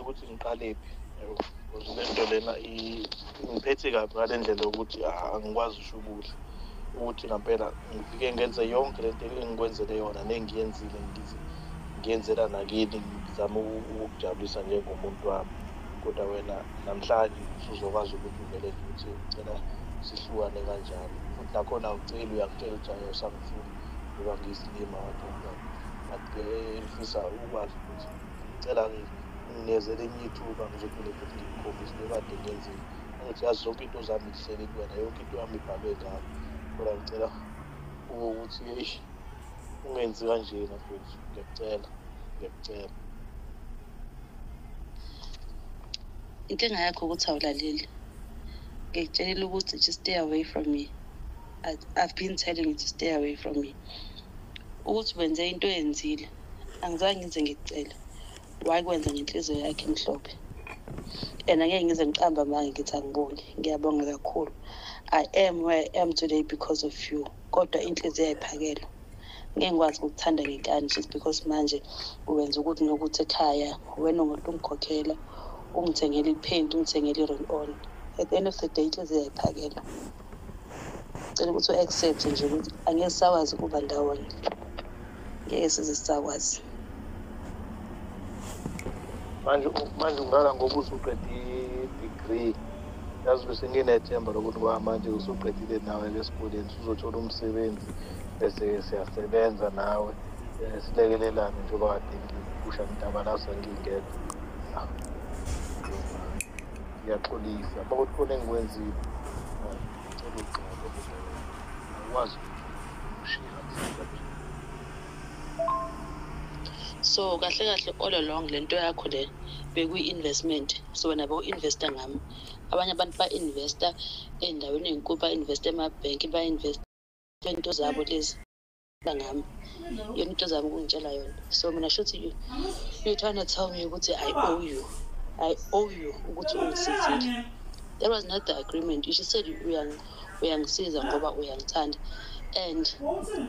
ukuthi ngiqalephi, yabo. Because lento lena ngiphethe kabi ngale ndlela yokuthi angikwazi usho ukudla. Ukuthi ngampela ngifike ngenze yonke lento engikwenzele yona nengiyenzile ngiyenzela nakini ngizama ukujabulisa njengomuntu wami. Kodwa wena namhlanje usuzokwazi ukuthi uvele ukuthi ucela sihlukane kanjalo. Futhi nakhona ucela uyakutshela ukuthi ayisamfuni ngoba ngiyisilima wathomba. But-ke ngifisa ukwazi ukuthi ngicela nginezele enye ithuba ngizophinde futhi ngikukhombise bekade ngiyenzile. Ukuthi yazi zonke into zami zihleli kuwena, yonke into yami ibhalwe ngami. Kodwa ngicela ukuthi ungenzi kanjena mfethu, ngiyacela. Inkinga yakho ukuthi awulaleli. Ngikutshelile ukuthi just stay away from me. I've been telling you to stay away from me. Ukuthi wenze into eyenzile, angizange ngize ngikucela. Wakwenza ngenhliziyo yakhe emhlophe. And angeke ngize ngiqamba manje ngithi angiboni. Ngiyabonga kakhulu. I am where I am today because of you. Kodwa inhliziyo yayiphakela. Ngeke ngikwazi ukukuthanda ngenkani just because manje uwenza ukuthi nokuthi ekhaya wena ungathi ungikhokhela, ungithengele ipaint, ungithengele i-roll-on. At the end of the day inhliziyo yayiphakela. Ngicela ukuthi u-accept nje ukuthi angeke sakwazi ukuba ndawonye. Ngeke size sakwazi. Manje ungala ngoba usuqede i-degree. Yazi bese nginethemba lokuthi manje usuqedile nawe esikoleni uzothola umsebenzi bese siyasebenza nawe. Silekelelane njengoba kade ngiphusha intabalazo ngingedwa. Ngiyaxolisa ukuthi khona engikwenzile. Ngicela uxolo kodwa akwazi ukushiya msebenzi. So kahle all along lento yakho le bekuyi-investment. So wena bowuinvesta ngami. Abanye abantu ba-investa endaweni ezinkulu, ba-investa emabhenki, ba-investa into zabo lezi ngami. Yona into zabo ukungitshela yona. So mina shuthi you trying to tell me ukuthi I owe you ukuthi ungisizile. That was not the agreement. You just said uyangisiza ngoba uyangithanda. And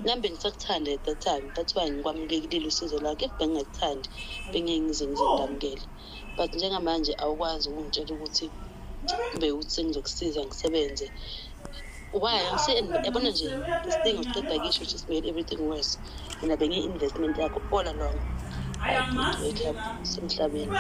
nami bengisakuthanda at that time. That's why ngikwamukelile usizo lakho. If bengingekuthandi bengeke ngize ngizindamukele. But njengamanje awukwazi ukungitshela ukuthi bewuthi sengizokusiza ngisebenze. Why? Yabona nje isidingo siqeda kisho just made everything worse. Mina bengi-investment yakho all along. I did wake up semhlabeni.